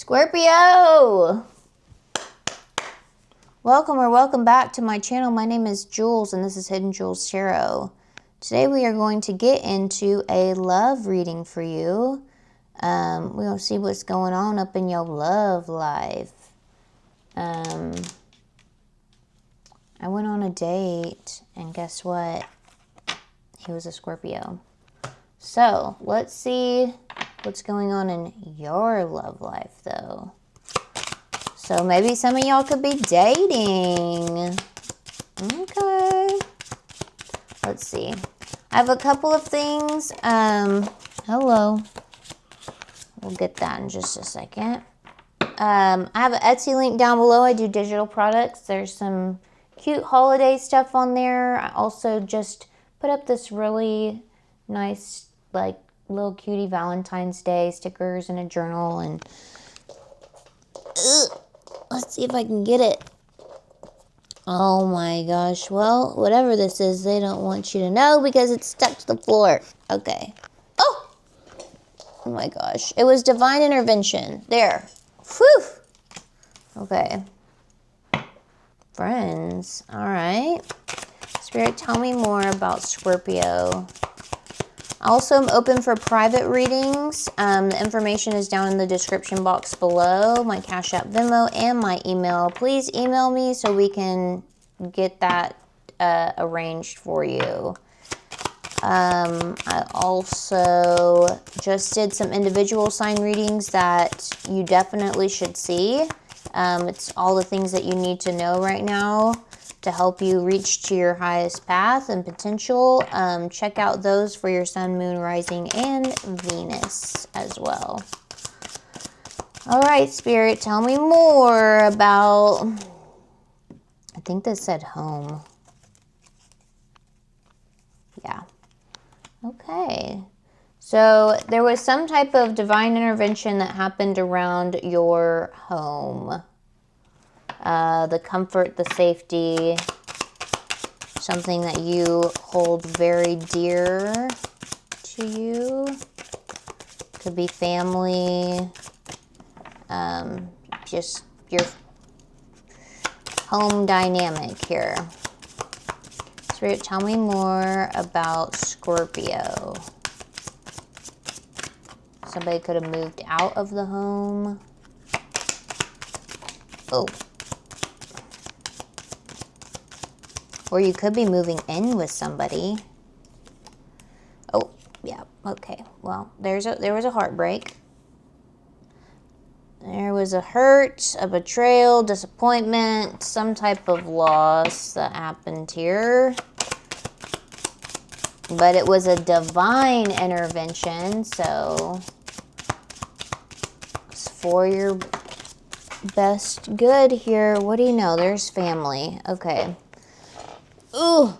Scorpio! Welcome or welcome back to my channel. My name is Jules and this is Hidden Jules Tarot. Today we are going to get into a love reading for you. We're going to see what's going on up in your love life. I went on a date and guess what? He was a Scorpio. So let's see what's going on in your love life though. So maybe some of y'all could be dating. Okay. Let's see. I have a couple of things. Hello. We'll get that in just a second. I have an Etsy link down below. I do digital products. There's some cute holiday stuff on there. I also just put up this really nice, like, little cutie Valentine's Day stickers and a journal. And let's see if I can get it. Oh my gosh. Well, whatever this is, they don't want you to know because it's stuck to the floor. Okay. Oh! Oh my gosh. It was divine intervention. There. Whew! Okay. Friends. Alright. Spirit, tell me more about Scorpio. Also, I'm open for private readings. The information is down in the description box below. My Cash App, Venmo, and my email. Please email me so we can get that arranged for you. I also just did some individual sign readings that you definitely should see. It's all the things that you need to know right now to help you reach to your highest path and potential. Check out those for your sun, moon, rising, and Venus as well. All right, Spirit, tell me more about, I think this said home. Yeah. Okay. So there was some type of divine intervention that happened around your home. The comfort, the safety, something that you hold very dear to you. Could be family, just your home dynamic here. Spirit, tell me more about Scorpio. Somebody could have moved out of the home. Oh. Or you could be moving in with somebody. Oh, yeah, okay. Well, there was a heartbreak. There was a hurt, a betrayal, disappointment, some type of loss that happened here. But it was a divine intervention, so it's for your best good here. What do you know? There's family. Okay. Ooh.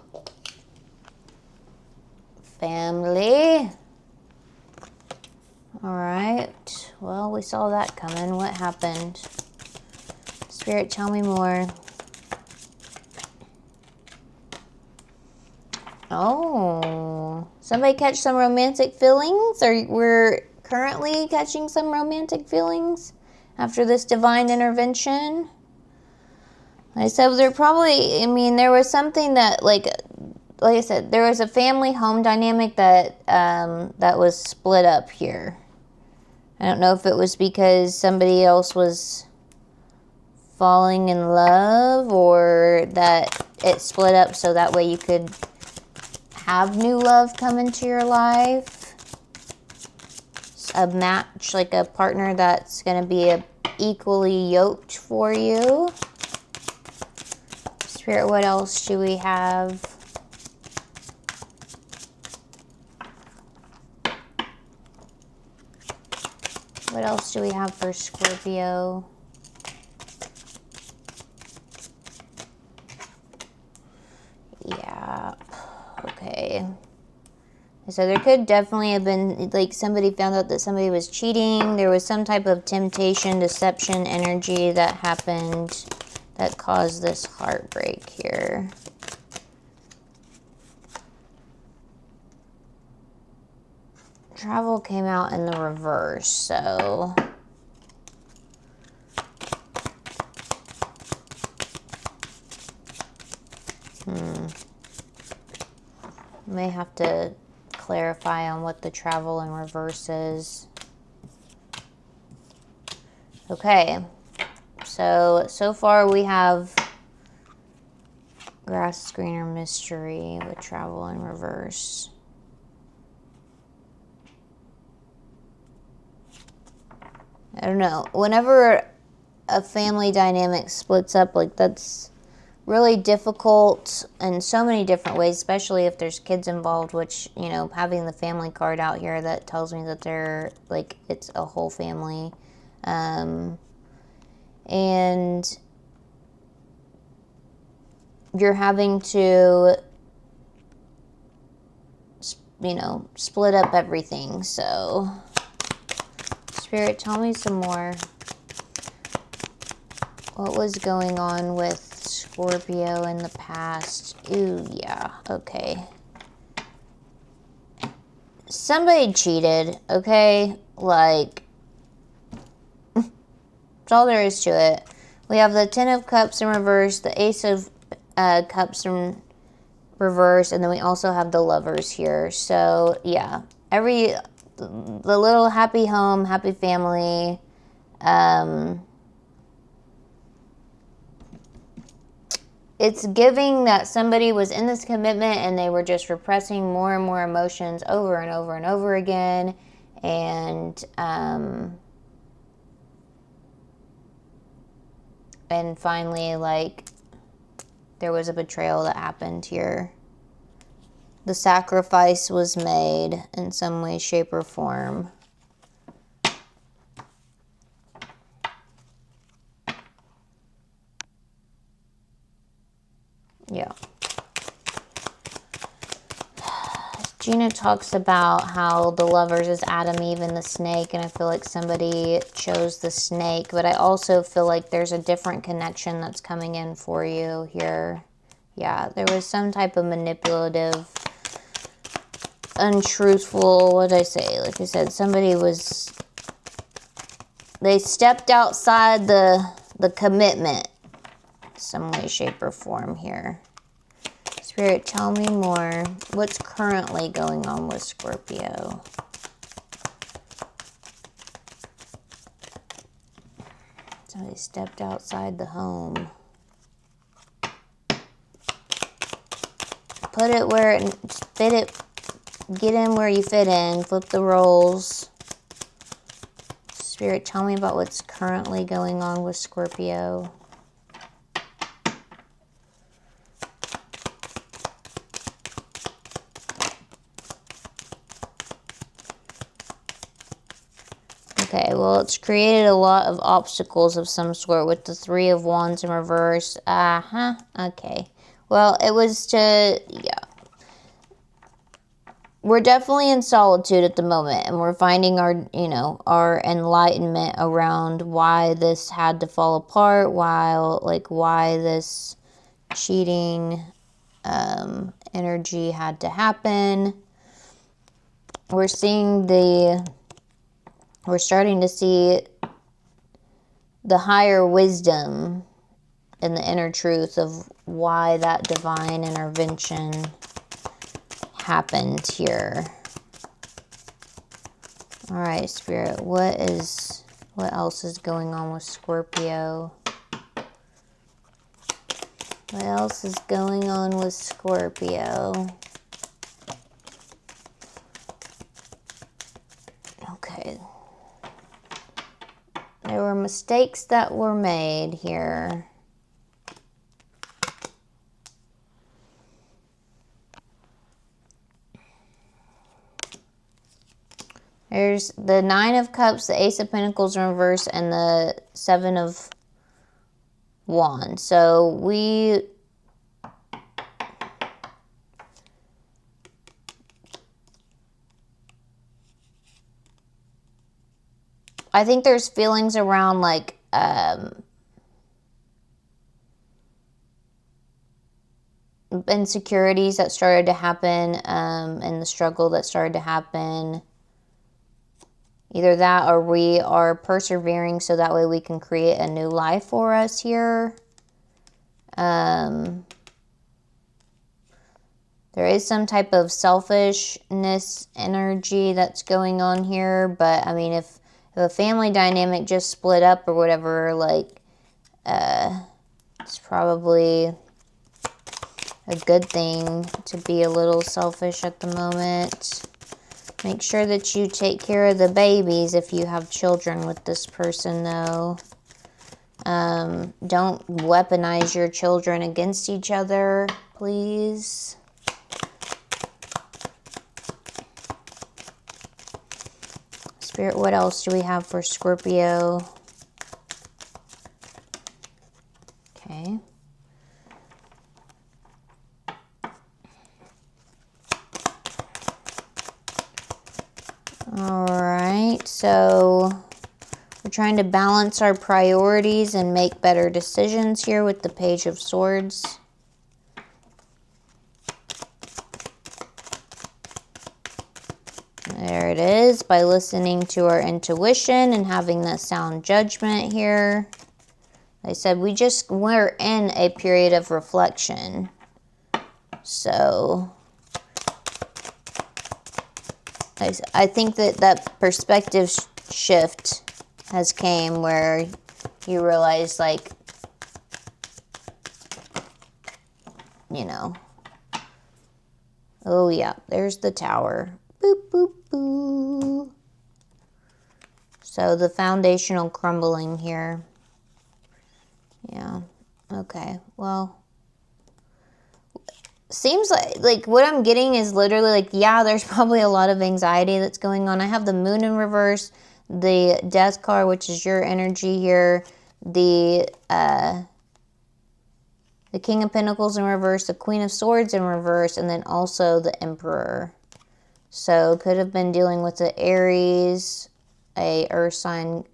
Family. All right. Well, we saw that coming. What happened? Spirit, tell me more. Oh. Somebody catch some romantic feelings? Or we're currently catching some romantic feelings after this divine intervention? I said there probably, I mean, there was something that, like I said, there was a family home dynamic that that was split up here. I don't know if it was because somebody else was falling in love or that it split up so that way you could have new love come into your life. A match, like a partner that's going to be equally yoked for you. Spirit, what else do we have? What else do we have for Scorpio? Yeah. Okay. So there could definitely have been, like, somebody found out that somebody was cheating. There was some type of temptation, deception energy that happened that caused this heartbreak here. Travel came out in the reverse, so May have to clarify on what the travel in reverse is. Okay, so far we have grass screener mystery with travel in reverse. I don't know. Whenever a family dynamic splits up, like, that's really difficult in so many different ways, especially if there's kids involved, which, you know, having the family card out here, that tells me that they're, like, it's a whole family. And you're having to, you know, split up everything. So, Spirit, tell me some more. What was going on with Scorpio in the past? Ooh, yeah, okay. Somebody cheated, okay? Like, that's all there is to it. We have the Ten of Cups in reverse, the Ace of Cups in reverse, and then we also have the Lovers here. So, yeah, the little happy home, happy family, it's giving that somebody was in this commitment and they were just repressing more and more emotions over and over and over again. And finally, like, there was a betrayal that happened here. The sacrifice was made in some way, shape, or form. Yeah. Gina talks about how the Lovers is Adam, Eve, and the snake, and I feel like somebody chose the snake, but I also feel like there's a different connection that's coming in for you here. Yeah, there was some type of manipulative, untruthful, what did I say? Like I said, they stepped outside the commitment, some way, shape, or form here. Spirit, tell me more. What's currently going on with Scorpio? Somebody stepped outside the home. Put it where it fit it. Get in where you fit in. Flip the roles. Spirit, tell me about what's currently going on with Scorpio. Okay, well, it's created a lot of obstacles of some sort with the Three of Wands in reverse. Okay. Well, it was yeah. We're definitely in solitude at the moment, and we're finding our enlightenment around why this had to fall apart, why this cheating energy had to happen. We're starting to see the higher wisdom and the inner truth of why that divine intervention happened here. All right, Spirit, what else is going on with Scorpio? What else is going on with Scorpio? Okay. There were mistakes that were made here. There's the Nine of Cups, the Ace of Pentacles in reverse, and the Seven of Wands. So I think there's feelings around like insecurities that started to happen, and the struggle that started to happen. Either that or we are persevering so that way we can create a new life for us here. There is some type of selfishness energy that's going on here, but I mean, if a family dynamic just split up or whatever, like, it's probably a good thing to be a little selfish at the moment. Make sure that you take care of the babies if you have children with this person, though. Don't weaponize your children against each other, please. Spirit, what else do we have for Scorpio? Okay. All right, so we're trying to balance our priorities and make better decisions here with the Page of Swords. There it is, by listening to our intuition and having that sound judgment here. Like I said, we're in a period of reflection. So I think that perspective shift has came where you realize, like, you know, oh yeah, there's the Tower. Boop, boop, boop. So the foundational crumbling here. Yeah, okay, well, seems like what I'm getting is literally like, yeah, there's probably a lot of anxiety that's going on. I have the Moon in reverse, the Death card, which is your energy here, the King of Pentacles in reverse, the Queen of Swords in reverse, and then also the Emperor. So could have been dealing with the Aries, a Earth sign,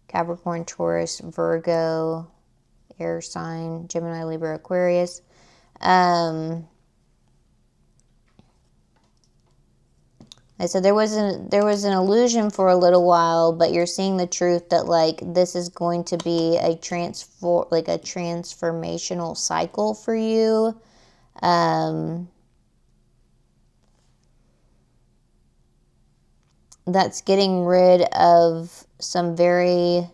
Capricorn, Taurus, Virgo, air sign, Gemini, Libra, Aquarius. I said there was an illusion for a little while, but you're seeing the truth that, like, this is going to be a transformational cycle for you. That's getting rid of some very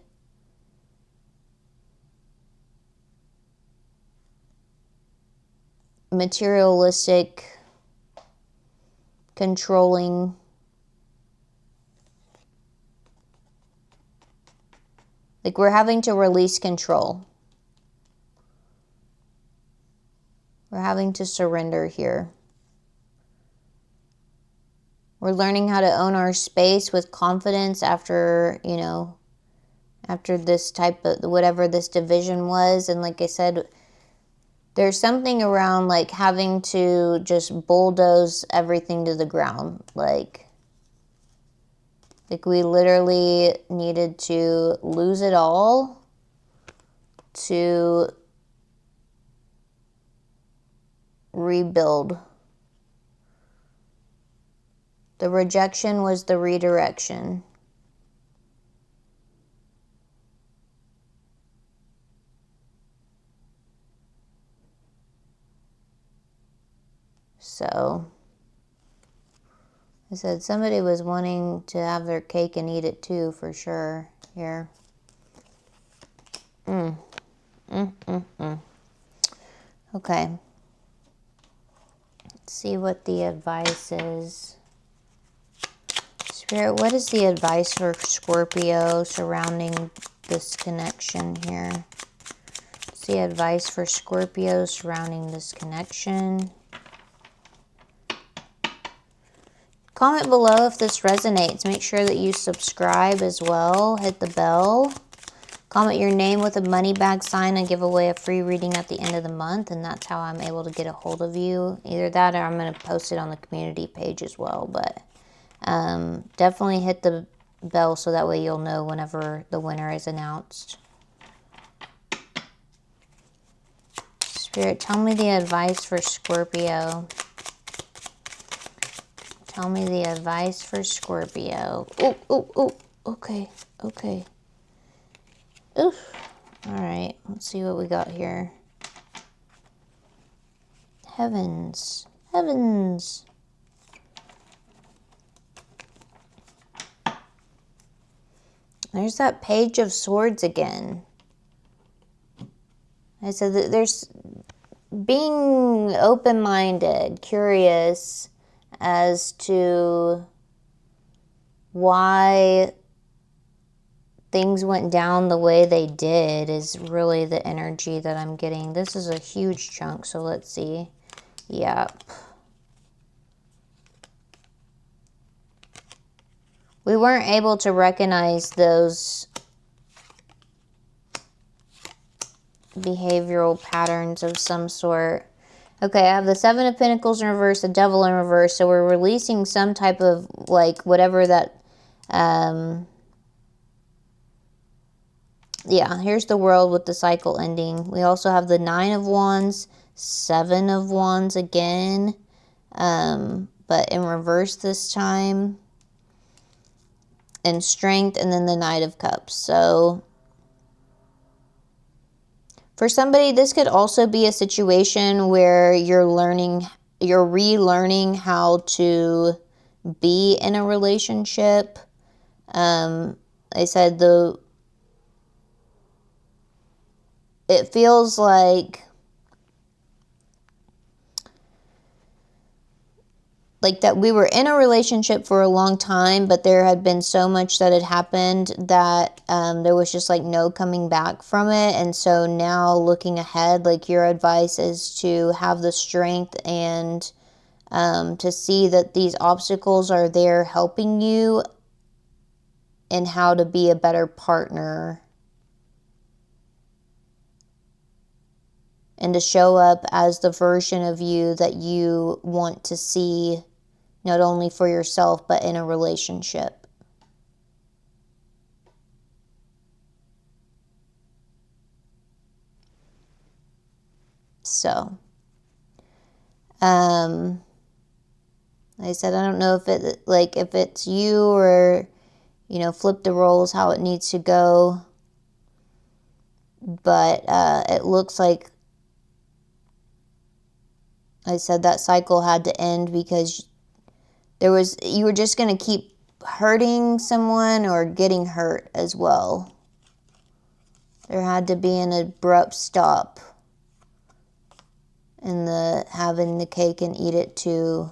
materialistic, controlling, like, we're having to release control. We're having to surrender here. We're learning how to own our space with confidence after, you know, after this type of, whatever this division was. And like I said, there's something around, like, having to just bulldoze everything to the ground. Like we literally needed to lose it all to rebuild. The rejection was the redirection. So, I said somebody was wanting to have their cake and eat it too, for sure, here. Okay. Let's see what the advice is. Spirit, what is the advice for Scorpio surrounding this connection here? What's the advice for Scorpio surrounding this connection? Comment below if this resonates. Make sure that you subscribe as well. Hit the bell. Comment your name with a money bag sign. I give away a free reading at the end of the month, and that's how I'm able to get a hold of you. Either that or I'm going to post it on the community page as well. But definitely hit the bell so that way you'll know whenever the winner is announced. Spirit, tell me the advice for Scorpio. Tell me the advice for Scorpio. Oh, okay, okay. Oof. All right, let's see what we got here. Heavens. Heavens. There's that Page of Swords again. I said that there's being open-minded, curious as to why things went down the way they did is really the energy that I'm getting. This is a huge chunk, so let's see. Yep. We weren't able to recognize those behavioral patterns of some sort. Okay, I have the Seven of Pentacles in reverse, the Devil in reverse, so we're releasing some type of, like, whatever that, yeah, here's the World with the cycle ending. We also have the Nine of Wands, Seven of Wands again, but in reverse this time, and Strength, and then the Knight of Cups. So for somebody, this could also be a situation where you're relearning how to be in a relationship. I said it feels like that we were in a relationship for a long time, but there had been so much that had happened that there was just like no coming back from it. And so now looking ahead, like, your advice is to have the strength and to see that these obstacles are there helping you in how to be a better partner and to show up as the version of you that you want to see, not only for yourself, but in a relationship. So, I said, I don't know if if it's you or, flip the roles how it needs to go. But it looks like, I said, that cycle had to end because you were just going to keep hurting someone or getting hurt as well. There had to be an abrupt stop in the having the cake and eat it too.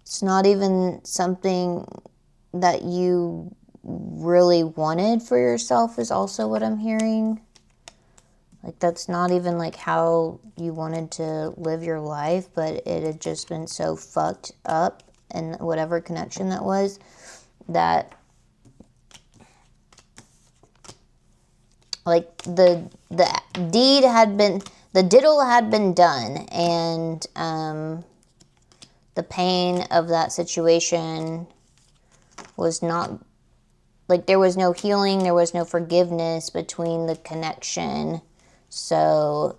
It's not even something that you really wanted for yourself is also what I'm hearing. Like, that's not even like how you wanted to live your life, but it had just been so fucked up in whatever connection that was, that like the deed had been, the diddle had been done, and the pain of that situation was not, like, there was no healing, there was no forgiveness between the connection. So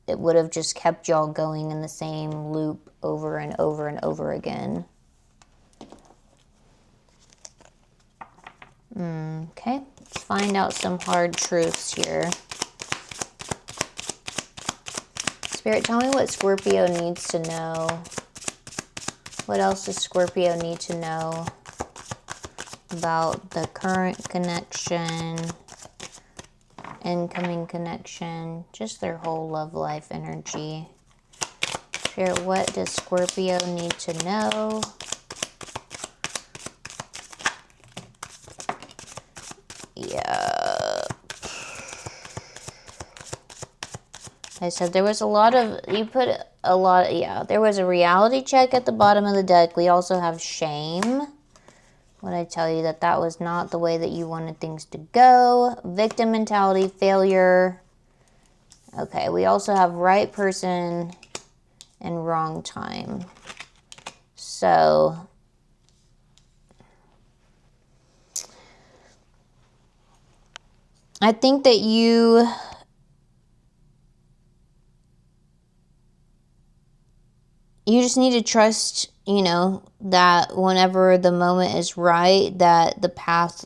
it would have just kept y'all going in the same loop over and over and over again. Okay, let's find out some hard truths here. Spirit, tell me what Scorpio needs to know. What else does Scorpio need to know about the current connection, incoming connection, just their whole love life energy? Spirit, what does Scorpio need to know? Yeah. I said there was a lot of, yeah, there was a reality check at the bottom of the deck. We also have shame. When I tell you that that was not the way that you wanted things to go. Victim mentality, failure. Okay, we also have right person and wrong time. So I think that you just need to trust, that whenever the moment is right, that the path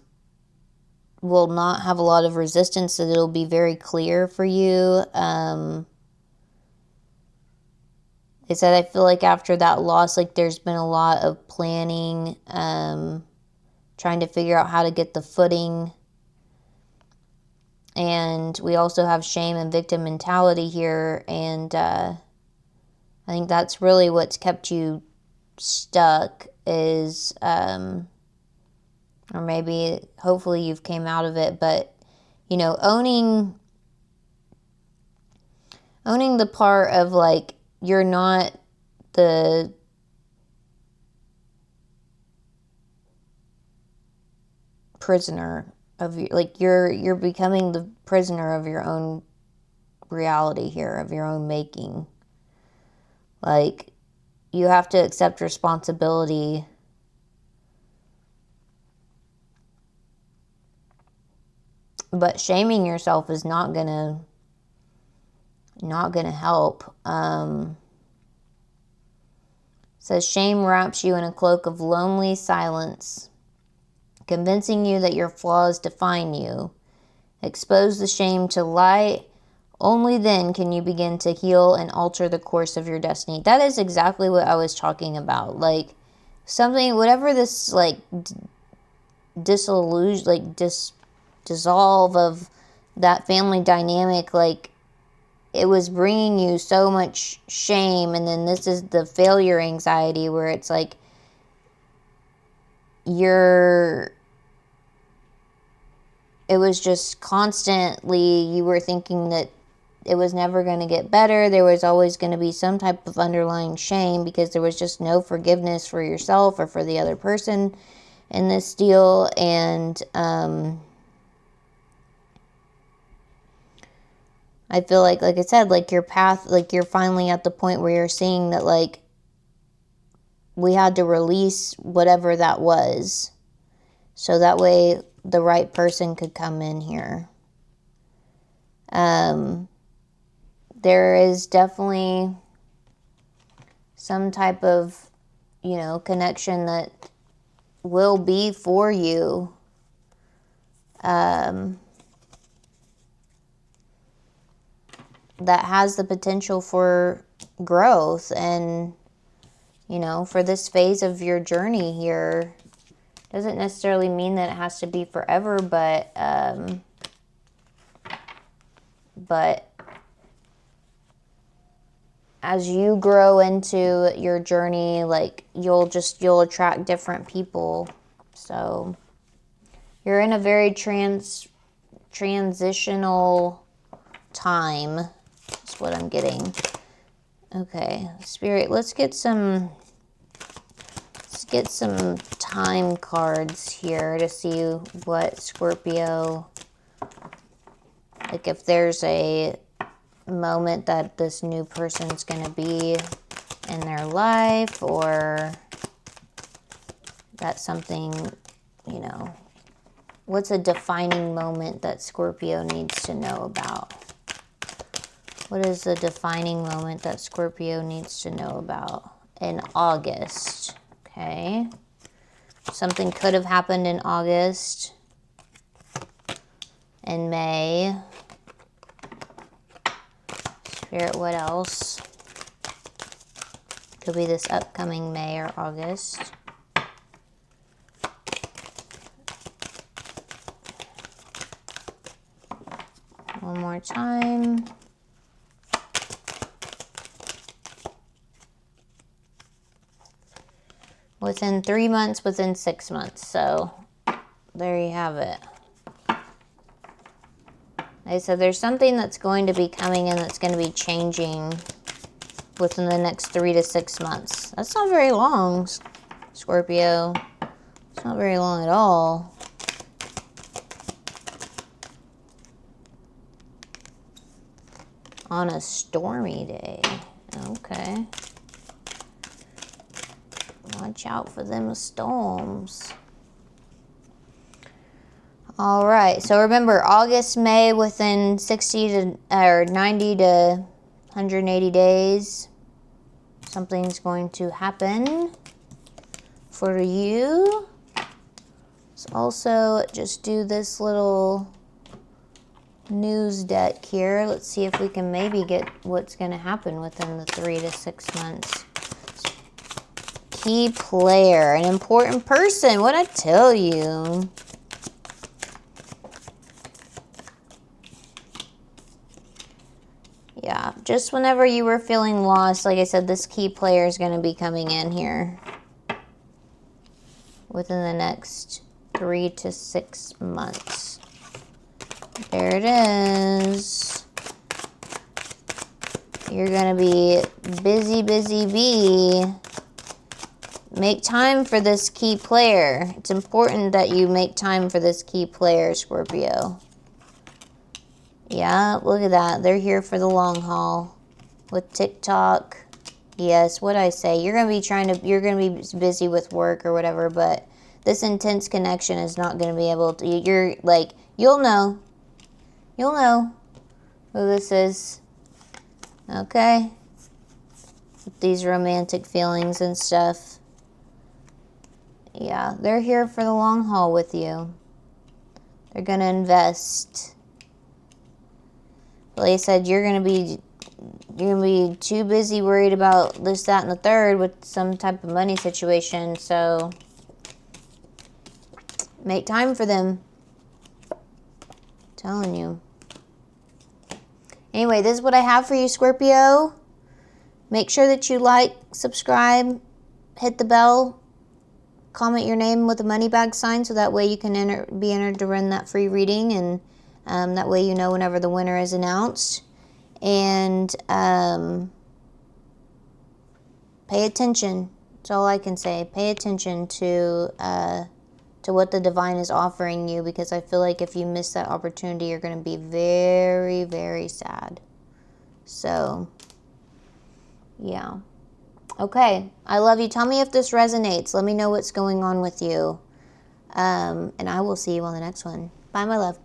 will not have a lot of resistance, that it'll be very clear for you. They said, I feel like after that loss, like there's been a lot of planning, trying to figure out how to get the footing. And we also have shame and victim mentality here. And I think that's really what's kept you stuck is, or maybe, hopefully you've came out of it, but, you know, owning the part of like, you're not the prisoner of your, like you're becoming the prisoner of your own reality here, of your own making. Like, you have to accept responsibility. But shaming yourself is not gonna help. Says shame wraps you in a cloak of lonely silence, convincing you that your flaws define you. Expose the shame to light. Only then can you begin to heal and alter the course of your destiny. That is exactly what I was talking about. Like, something, whatever this, like, disillusion, like, dissolve of that family dynamic, like, it was bringing you so much shame. And then this is the failure anxiety, where it's like it was just constantly, you were thinking that it was never going to get better. There was always going to be some type of underlying shame, because there was just no forgiveness for yourself or for the other person in this deal. And I feel like I said, like, your path, like, you're finally at the point where you're seeing that, like, we had to release whatever that was, so that way the right person could come in here. There is definitely some type of, you know, connection that will be for you. That has the potential for growth, and, you know, for this phase of your journey here. Doesn't necessarily mean that it has to be forever, but as you grow into your journey, like, you'll attract different people. So you're in a very transitional time. That's what I'm getting. Okay, Spirit, let's get some time cards here to see what Scorpio, like, if there's a moment that this new person's going to be in their life, or that's something, you know, what's a defining moment that Scorpio needs to know about? What is the defining moment that Scorpio needs to know about in August? Okay. Something could have happened in August. In May. Spirit, what else? Could be this upcoming May or August. One more time. Within 3 months, within 6 months. So there you have it. Okay, so there's something that's going to be coming in that's going to be changing within the next 3 to 6 months. That's not very long, Scorpio. It's not very long at all. On a stormy day. Okay. Watch out for them storms. All right. So remember, August, May, within 90 to 180 days, something's going to happen for you. Let's also just do this little news deck here. Let's see if we can maybe get what's going to happen within the 3 to 6 months. Key player, an important person. What'd I tell you? Yeah, just whenever you were feeling lost, like I said, this key player is going to be coming in here within the next 3 to 6 months. There it is. You're going to be busy, busy bee. Make time for this key player. It's important that you make time for this key player, Scorpio. Yeah, look at that. They're here for the long haul. With TikTok. Yes, what'd I say? You're going to be busy with work or whatever, but this intense connection is not going to be able to, you're like, you'll know who this is. Okay? With these romantic feelings and stuff. Yeah, they're here for the long haul with you. They're going to invest. Like I said, you're going to be too busy worried about this, that, and the third with some type of money situation. So make time for them. I'm telling you. Anyway, this is what I have for you, Scorpio. Make sure that you like, subscribe, hit the bell, comment your name with a money bag sign so that way you can be entered to run that free reading, and that way you know whenever the winner is announced. And pay attention. That's all I can say. Pay attention to what the divine is offering you, because I feel like if you miss that opportunity, you're going to be very, very sad. So, yeah. Okay. I love you. Tell me if this resonates. Let me know what's going on with you. And I will see you on the next one. Bye, my love.